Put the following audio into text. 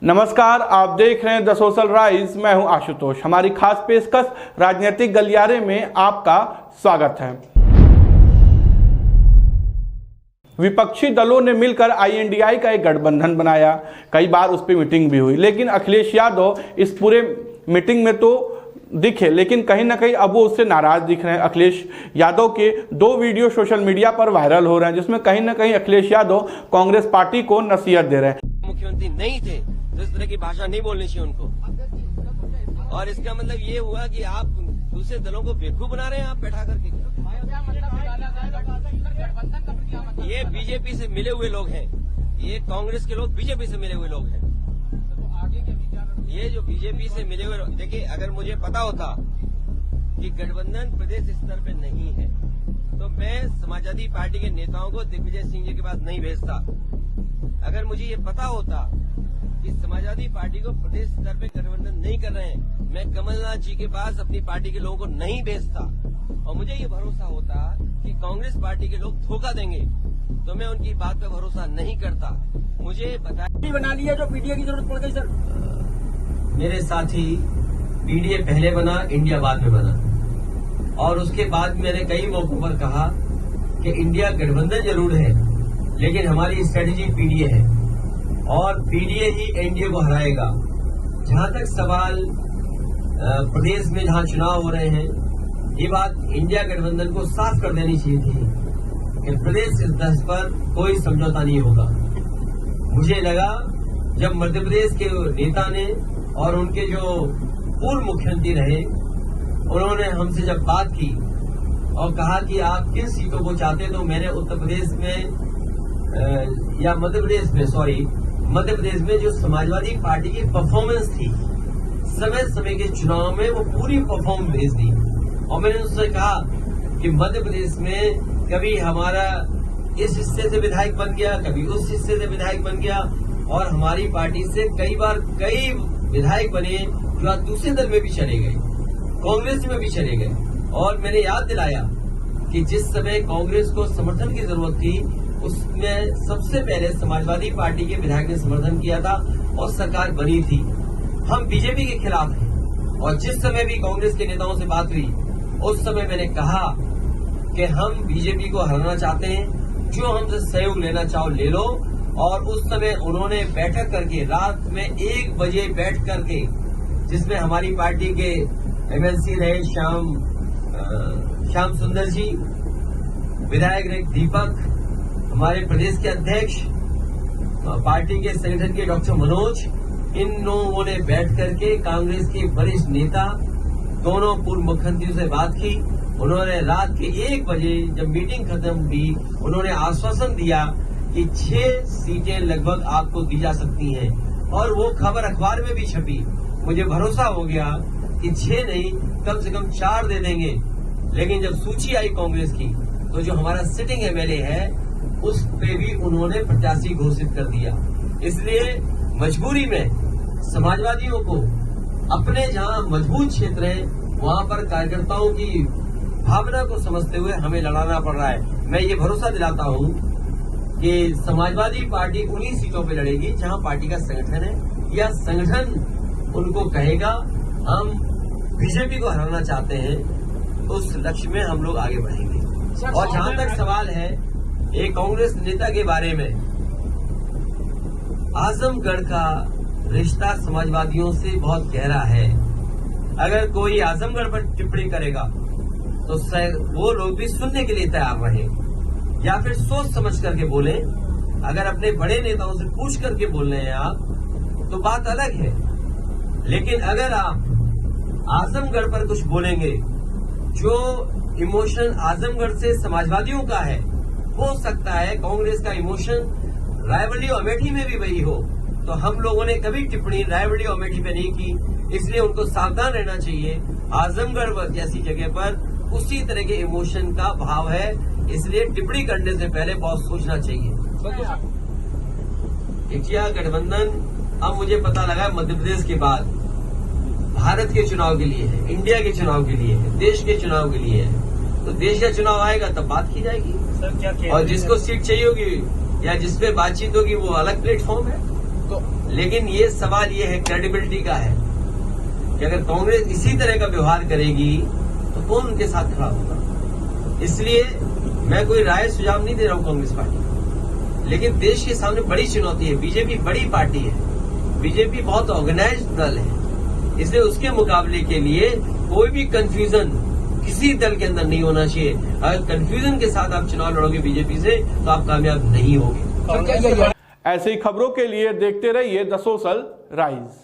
नमस्कार, आप देख रहे हैं द सोशल राइज। मैं हूं आशुतोष। हमारी खास पेशकश राजनीतिक गलियारे में आपका स्वागत है। विपक्षी दलों ने मिलकर INDI का एक गठबंधन बनाया। कई बार उस पर मीटिंग भी हुई, लेकिन अखिलेश यादव इस पूरे मीटिंग में तो दिखे, लेकिन कहीं ना कहीं अब वो उससे नाराज दिख रहे हैं। अखिलेश यादव के 2 वीडियो सोशल मीडिया पर वायरल हो रहे हैं, जिसमें कहीं ना कहीं अखिलेश यादव कांग्रेस पार्टी को नसीहत दे रहे हैं। मुख्यमंत्री नहीं थे तो इस तरह की भाषा नहीं बोलनी चाहिए उनको। और इसका मतलब ये हुआ कि आप दूसरे दलों को बेवकूफ बना रहे हैं आप बैठा करके। ये बीजेपी से मिले हुए लोग हैं, ये कांग्रेस के लोग बीजेपी से मिले हुए लोग हैं। ये जो बीजेपी से मिले हुए, देखिए अगर मुझे पता होता कि गठबंधन प्रदेश स्तर पे नहीं है तो मैं समाजवादी पार्टी के नेताओं को दिग्विजय सिंह जी के पास नहीं भेजता। अगर मुझे ये पता होता कि समाजवादी पार्टी को प्रदेश स्तर पे गठबंधन नहीं कर रहे हैं, मैं कमलनाथ जी के पास अपनी पार्टी के लोगों को नहीं भेजता। और मुझे ये भरोसा होता कि कांग्रेस पार्टी के लोग धोखा देंगे तो मैं उनकी बात पे भरोसा नहीं करता। मुझे बना लिया जो पीडीए की जरूरत पड़ गई सर। मेरे साथी पीडीए पहले बना, इंडिया बाद में बना। और उसके बाद मैंने कई मौकों पर कहा कि इंडिया गठबंधन जरूर है, लेकिन हमारी स्ट्रेटेजी पीडीए है और पीडीए ही एनडीए को हराएगा। जहां तक सवाल प्रदेश में जहां चुनाव हो रहे हैं, ये बात इंडिया गठबंधन को साफ कर देनी चाहिए थी कि प्रदेश स्तर पर कोई समझौता नहीं होगा। मुझे लगा जब मध्य प्रदेश के नेता ने और उनके जो पूर्व मुख्यमंत्री रहे, उन्होंने हमसे जब बात की और कहा कि आप किन सीटों को चाहते, तो मैंने उत्तर प्रदेश में या मध्य प्रदेश में जो समाजवादी पार्टी की परफॉर्मेंस थी समय समय के चुनाव में, वो पूरी परफॉर्मेंस भेज दी। और मैंने उससे कहा कि मध्य प्रदेश में कभी हमारा इस हिस्से से विधायक बन गया, कभी उस हिस्से से विधायक बन गया, और हमारी पार्टी से कई बार कई विधायक बने जो आज दूसरे दल में भी चले गए, कांग्रेस में भी चले गए। और मैंने याद दिलाया कि जिस समय कांग्रेस को समर्थन की जरूरत थी, उसमें सबसे पहले समाजवादी पार्टी के विधायक ने समर्थन किया था और सरकार बनी थी। हम बीजेपी के खिलाफ हैं। और जिस समय भी कांग्रेस के नेताओं से बात हुई, उस समय मैंने कहा कि हम बीजेपी को हराना चाहते हैं, जो हमसे सहयोग लेना चाहो ले लो। और उस समय उन्होंने बैठक करके रात में 1 बजे बैठ करके, जिसमें हमारी पार्टी के MLC रहे श्याम सुंदर जी, विधायक रहे दीपक, हमारे प्रदेश के अध्यक्ष, पार्टी के संगठन के डॉक्टर मनोज, इन लोगों ने बैठ करके कांग्रेस के वरिष्ठ नेता दोनों पूर्व मुख्यमंत्रियों से बात की। उन्होंने रात के 1 बजे जब मीटिंग खत्म हुई, उन्होंने आश्वासन दिया कि 6 सीटें लगभग आपको दी जा सकती हैं। और वो खबर अखबार में भी छपी। मुझे भरोसा हो गया कि 6 नहीं, कम से कम 4 दे देंगे। लेकिन जब सूची आई कांग्रेस की, तो जो हमारा सिटिंग MLA है, उस पे भी उन्होंने प्रत्याशी घोषित कर दिया। इसलिए मजबूरी में समाजवादियों को अपने जहां मजबूत क्षेत्र है, वहां पर कार्यकर्ताओं की भावना को समझते हुए हमें लड़ाना पड़ रहा है। मैं ये भरोसा दिलाता हूं कि समाजवादी पार्टी उन्हीं सीटों पे लड़ेगी जहां पार्टी का संगठन है, या संगठन उनको कहेगा हम बीजेपी को हराना चाहते हैं, उस लक्ष्य में हम लोग आगे बढ़ेंगे। और जहां तक सवाल है एक कांग्रेस नेता के बारे में, आजमगढ़ का रिश्ता समाजवादियों से बहुत गहरा है। अगर कोई आजमगढ़ पर टिप्पणी करेगा तो वो लोग भी सुनने के लिए तैयार रहे, या फिर सोच समझ करके बोले। अगर अपने बड़े नेताओं से पूछ करके बोल रहे हैं आप, तो बात अलग है। लेकिन अगर आप आजमगढ़ पर कुछ बोलेंगे, जो इमोशन आजमगढ़ से समाजवादियों का है, हो सकता है कांग्रेस का इमोशन रायबरेली और अमेठी में भी वही हो। तो हम लोगों ने कभी टिप्पणी रायबरेली और अमेठी पे नहीं की, इसलिए उनको सावधान रहना चाहिए। आजमगढ़ जैसी जगह पर उसी तरह के इमोशन का भाव है, इसलिए टिप्पणी करने से पहले बहुत सोचना चाहिए। इंडिया गठबंधन अब मुझे पता लगा मध्य प्रदेश के बाद भारत के चुनाव के लिए है, इंडिया के चुनाव के लिए है, देश के चुनाव के लिए है। तो देश का चुनाव आएगा तब बात की जाएगी। और जिसको सीट चाहिए होगी या जिसपे बातचीत होगी, वो अलग प्लेटफॉर्म है। लेकिन ये सवाल ये है, क्रेडिबिलिटी का है कि अगर कांग्रेस इसी तरह का व्यवहार करेगी तो कौन उनके साथ खड़ा होगा। इसलिए मैं कोई राय सुझाव नहीं दे रहा हूं कांग्रेस पार्टी, लेकिन देश के सामने बड़ी चुनौती है। बीजेपी बड़ी पार्टी है, बीजेपी बहुत ऑर्गेनाइज्ड दल है, इसलिए उसके मुकाबले के लिए कोई भी कंफ्यूजन किसी दल के अंदर नहीं होना चाहिए। अगर कंफ्यूजन के साथ आप चुनाव लड़ोगे बीजेपी से तो आप कामयाब नहीं होगे। ऐसी खबरों के लिए देखते रहिए द सोशल राइज।